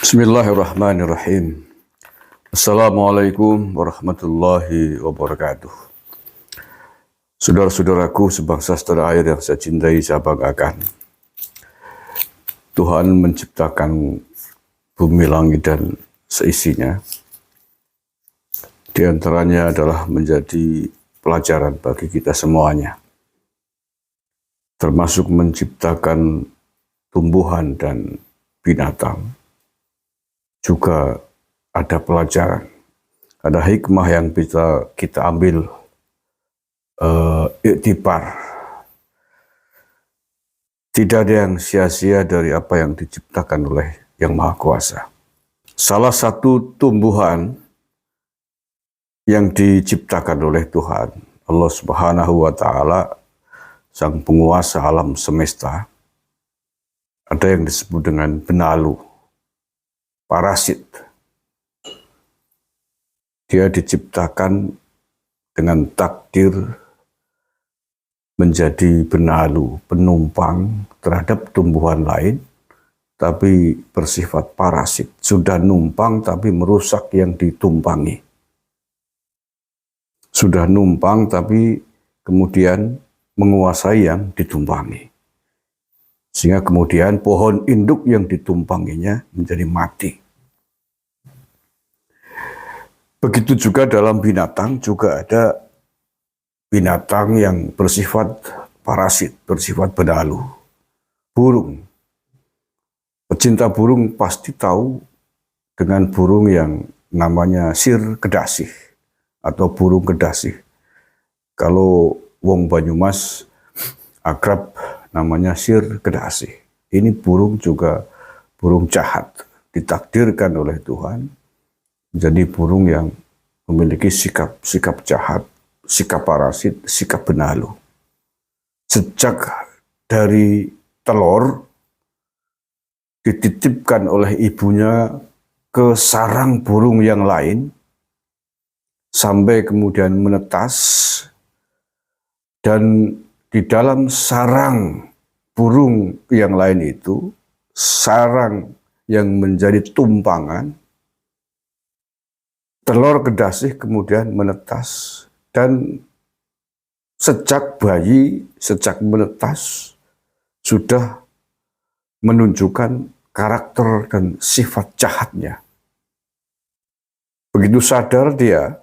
Bismillahirrahmanirrahim. Assalamualaikum warahmatullahi wabarakatuh. Saudara-saudaraku sebangsa setanah air yang saya cintai, saya banggakan. Tuhan menciptakan bumi, langit, dan seisinya. Di antaranya adalah menjadi pelajaran bagi kita semuanya. Termasuk menciptakan tumbuhan dan binatang. Juga ada pelajaran, ada hikmah yang bisa kita ambil iktibar. Tidak ada yang sia-sia dari apa yang diciptakan oleh Yang Maha Kuasa. Salah satu tumbuhan yang diciptakan oleh Tuhan, Allah Subhanahu wa Ta'ala, Sang Penguasa alam semesta, ada yang disebut dengan benalu. Parasit. Dia diciptakan dengan takdir menjadi benalu, penumpang terhadap tumbuhan lain, tapi bersifat parasit. Sudah numpang tapi merusak yang ditumpangi. Sudah numpang tapi kemudian menguasai yang ditumpangi. Sehingga kemudian pohon induk yang ditumpanginya menjadi mati. Begitu juga dalam binatang, juga ada binatang yang bersifat parasit, bersifat benalu. Burung. Pecinta burung pasti tahu dengan burung yang namanya sir kedasih atau burung kedasih. Kalau wong Banyumas akrab namanya sir kedasih. Ini burung juga burung jahat, ditakdirkan oleh Tuhan menjadi burung yang memiliki sikap jahat, sikap parasit, sikap benalu. Sejak dari telur dititipkan oleh ibunya ke sarang burung yang lain, sampai kemudian menetas, dan di dalam sarang burung yang lain itu, sarang yang menjadi tumpangan, telur kedasih kemudian menetas. Dan sejak bayi, sejak menetas, sudah menunjukkan karakter dan sifat jahatnya. Begitu sadar dia,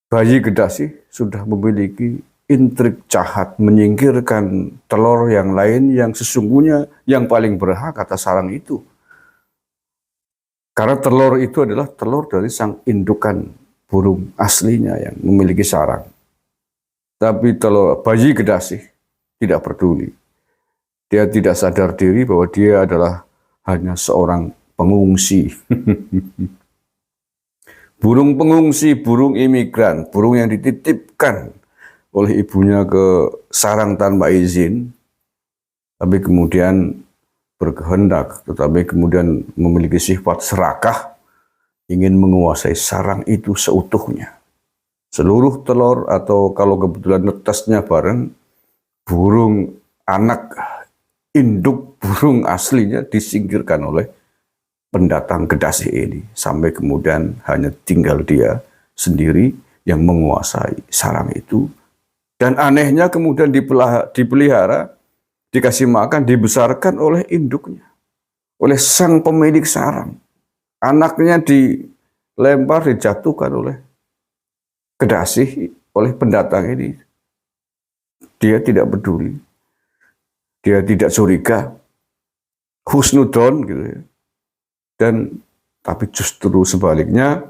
bayi kedasih sudah memiliki intrik jahat, menyingkirkan telur yang lain yang sesungguhnya yang paling berhak atas sarang itu. Karena telur itu adalah telur dari sang indukan burung aslinya yang memiliki sarang. Tapi telur bayi kedasih tidak peduli. Dia tidak sadar diri bahwa dia adalah hanya seorang pengungsi. Burung pengungsi, burung imigran, burung yang dititipkan oleh ibunya ke sarang tanpa izin, tapi kemudian berkehendak, tetapi kemudian memiliki sifat serakah, ingin menguasai sarang itu seutuhnya. Seluruh telur atau kalau kebetulan netasnya bareng, burung anak induk burung aslinya disingkirkan oleh pendatang kedasih ini, sampai kemudian hanya tinggal dia sendiri yang menguasai sarang itu. Dan anehnya kemudian dipelihara, dikasih makan, dibesarkan oleh induknya, oleh sang pemilik sarang. Anaknya dilempar, dijatuhkan oleh kedasih, oleh pendatang ini. Dia tidak peduli, dia tidak curiga, husnudon gitu ya. Tapi justru sebaliknya,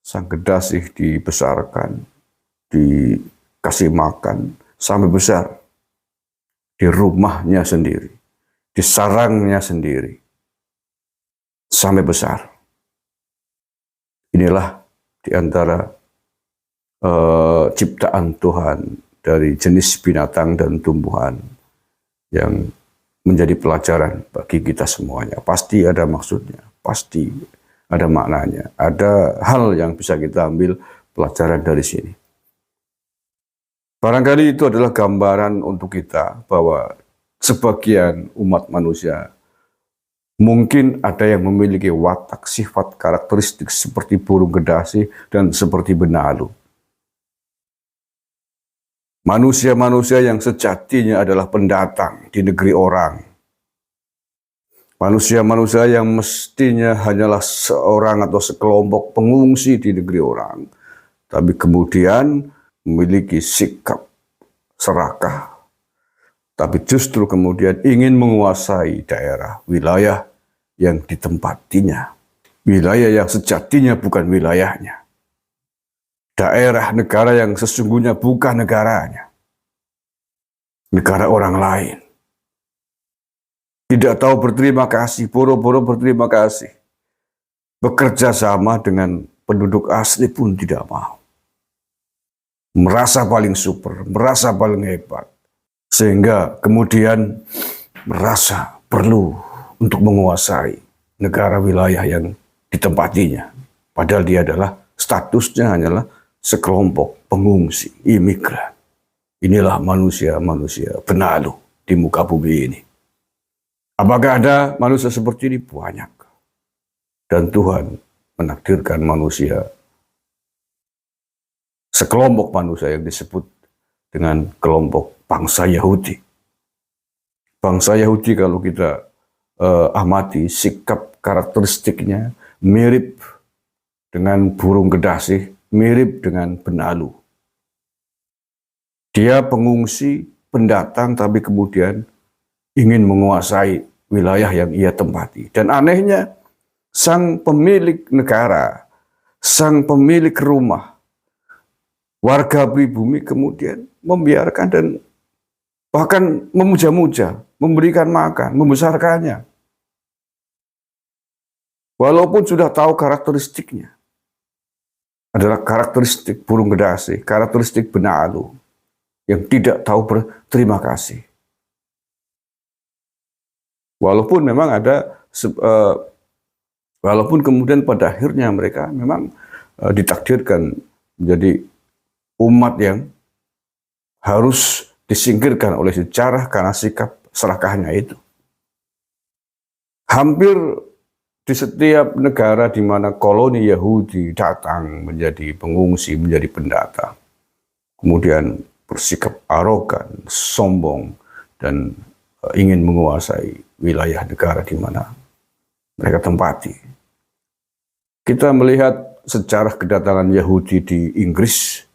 sang kedasih dibesarkan, dikasih makan sampai besar di rumahnya sendiri, di sarangnya sendiri, sampai besar. Inilah di antara ciptaan Tuhan dari jenis binatang dan tumbuhan yang menjadi pelajaran bagi kita semuanya. Pasti ada maksudnya, pasti ada maknanya, ada hal yang bisa kita ambil pelajaran dari sini. Barangkali itu adalah gambaran untuk kita bahwa sebagian umat manusia Mungkin ada yang memiliki watak sifat karakteristik seperti burung gedasi dan seperti benalu. Manusia-manusia yang sejatinya adalah pendatang di negeri orang. Manusia-manusia yang mestinya hanyalah seorang atau sekelompok pengungsi di negeri orang, tapi kemudian memiliki sikap serakah, tapi justru kemudian ingin menguasai daerah, wilayah yang ditempatinya. Wilayah yang sejatinya bukan wilayahnya. Daerah negara yang sesungguhnya bukan negaranya. Negara orang lain. Tidak tahu berterima kasih, boro-boro berterima kasih. Bekerja sama dengan penduduk asli pun tidak mau. Merasa paling super, merasa paling hebat. Sehingga kemudian merasa perlu untuk menguasai negara wilayah yang ditempatinya. Padahal dia adalah statusnya hanyalah sekelompok pengungsi, imigran. Inilah manusia-manusia benalu di muka bumi ini. Apakah ada manusia seperti ini? Banyak. Dan Tuhan menakdirkan manusia, sekelompok manusia yang disebut dengan kelompok bangsa Yahudi. Bangsa Yahudi kalau kita amati sikap karakteristiknya mirip dengan burung gedasih, mirip dengan benalu. Dia pengungsi, pendatang, tapi kemudian ingin menguasai wilayah yang ia tempati. Dan anehnya, sang pemilik negara, sang pemilik rumah, warga pribumi kemudian membiarkan dan bahkan memuja-muja, memberikan makan, membesarkannya. Walaupun sudah tahu karakteristiknya, adalah karakteristik burung gedasih, karakteristik benalu, yang tidak tahu berterima kasih. Walaupun memang ada, walaupun kemudian pada akhirnya mereka memang ditakdirkan menjadi umat yang harus disingkirkan oleh sejarah karena sikap serakahnya itu. Hampir di setiap negara di mana koloni Yahudi datang menjadi pengungsi, menjadi pendatang, kemudian bersikap arogan, sombong, dan ingin menguasai wilayah negara di mana mereka tempati. Kita melihat sejarah kedatangan Yahudi di Inggris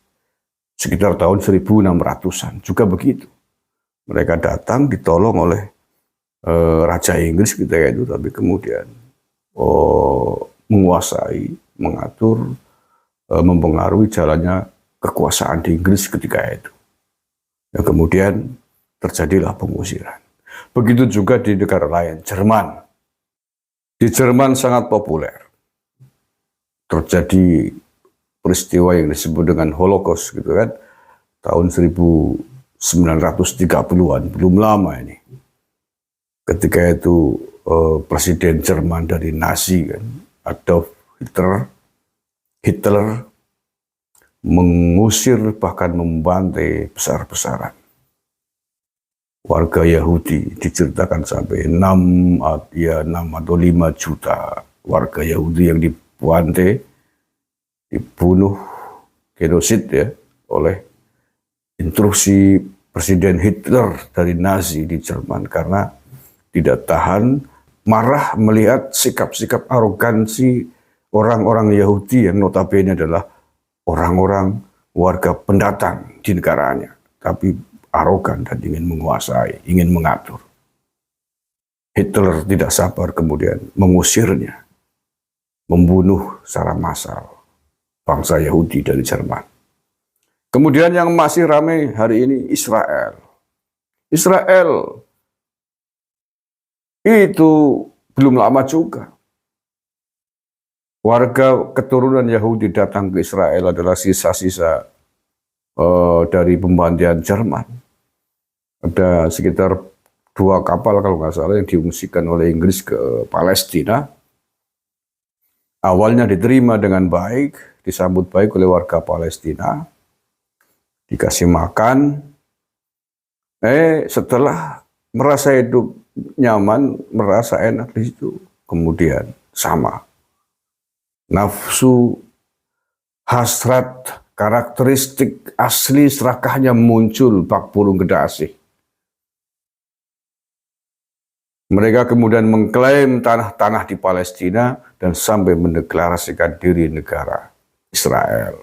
sekitar tahun 1600-an, juga begitu. Mereka datang ditolong oleh Raja Inggris ketika itu, tapi kemudian menguasai, mengatur, mempengaruhi jalannya kekuasaan di Inggris ketika itu. Dan kemudian terjadilah pengusiran. Begitu juga di negara lain, Jerman. Di Jerman sangat populer. Terjadi peristiwa yang disebut dengan Holocaust gitu kan, tahun 1930-an, belum lama ini. Ketika itu Presiden Jerman dari Nazi kan, Adolf Hitler mengusir bahkan membantai besar-besaran warga Yahudi. Diceritakan sampai 6 atau 5 juta warga Yahudi yang dibantai, dibunuh, genosid ya, oleh instruksi Presiden Hitler dari Nazi di Jerman karena tidak tahan, marah melihat sikap-sikap arogansi orang-orang Yahudi yang notabene adalah orang-orang warga pendatang di negaranya, tapi arogan dan ingin menguasai, ingin mengatur. Hitler tidak sabar kemudian mengusirnya, membunuh secara massal bangsa Yahudi dari Jerman. Kemudian yang masih ramai hari ini Israel. Israel itu belum lama juga warga keturunan Yahudi datang ke Israel adalah sisa-sisa dari pembantaian Jerman. Ada sekitar 2 kapal kalau nggak salah yang diungsikan oleh Inggris ke Palestina. Awalnya diterima dengan baik, disambut baik oleh warga Palestina, dikasih makan. Setelah merasa hidup nyaman, merasa enak di situ. Kemudian sama. Nafsu, hasrat, karakteristik asli serakahnya muncul bak burung gedasih. Mereka kemudian mengklaim tanah-tanah di Palestina dan sampai mendeklarasikan diri negara Israel.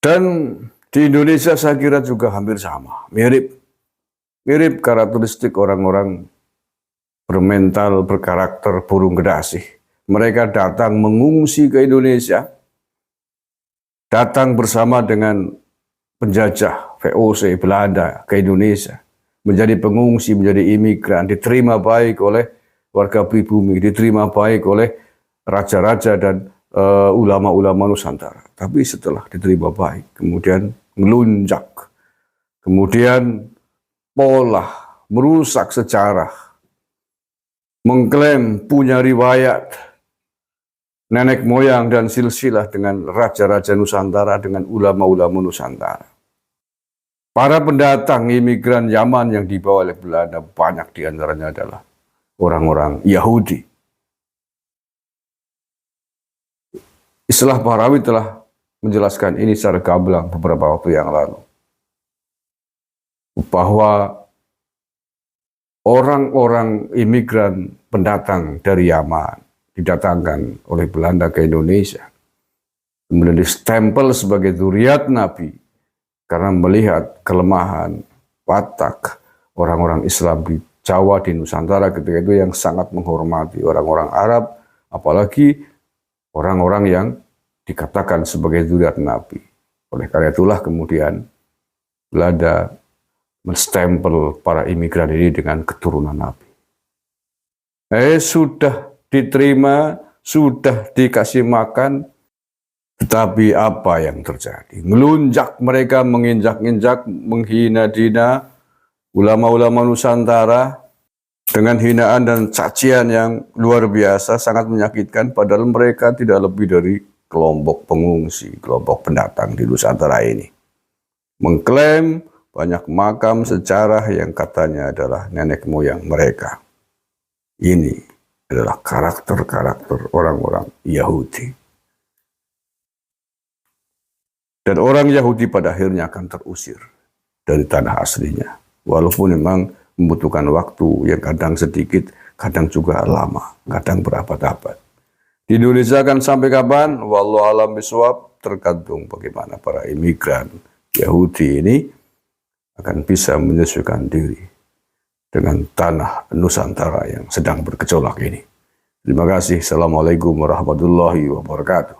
Dan di Indonesia saya kira juga hampir sama, mirip karakteristik orang-orang bermental, berkarakter burung gedasih. Mereka datang mengungsi ke Indonesia, datang bersama dengan penjajah VOC Belanda ke Indonesia, menjadi pengungsi, menjadi imigran, diterima baik oleh warga pribumi, diterima baik oleh raja-raja dan ulama-ulama Nusantara. Tapi setelah diterima baik, kemudian melunjak, kemudian pola, merusak sejarah, mengklaim punya riwayat nenek moyang dan silsilah dengan raja-raja Nusantara, dengan ulama-ulama Nusantara. Para pendatang imigran Yaman yang dibawa oleh Belanda, banyak diantaranya adalah orang-orang Yahudi. Islah Bahrawi telah menjelaskan ini secara gamblang beberapa waktu yang lalu, bahwa orang-orang imigran pendatang dari Yaman didatangkan oleh Belanda ke Indonesia, kemudian distempel sebagai zuriat Nabi karena melihat kelemahan watak orang-orang Islam di Jawa, di Nusantara ketika itu, yang sangat menghormati orang-orang Arab, apalagi orang-orang yang dikatakan sebagai zuriat Nabi. Oleh karena itulah kemudian Belanda menstempel para imigran ini dengan keturunan Nabi. Sudah diterima, sudah dikasih makan, tetapi apa yang terjadi? Melunjak mereka, menginjak-injak, menghina-hina ulama-ulama Nusantara dengan hinaan dan cacian yang luar biasa, sangat menyakitkan, padahal mereka tidak lebih dari kelompok pengungsi, kelompok pendatang di Nusantara ini. Mengklaim banyak makam sejarah yang katanya adalah nenek moyang mereka. Ini adalah karakter-karakter orang-orang Yahudi. Dan orang Yahudi pada akhirnya akan terusir dari tanah aslinya. Walaupun memang membutuhkan waktu yang kadang sedikit, kadang juga lama, kadang berabad-abad. Di Indonesia akan sampai kapan? Wallahu a'lam bishawab, tergantung bagaimana para imigran Yahudi ini akan bisa menyesuaikan diri dengan tanah Nusantara yang sedang bergejolak ini. Terima kasih. Assalamualaikum warahmatullahi wabarakatuh.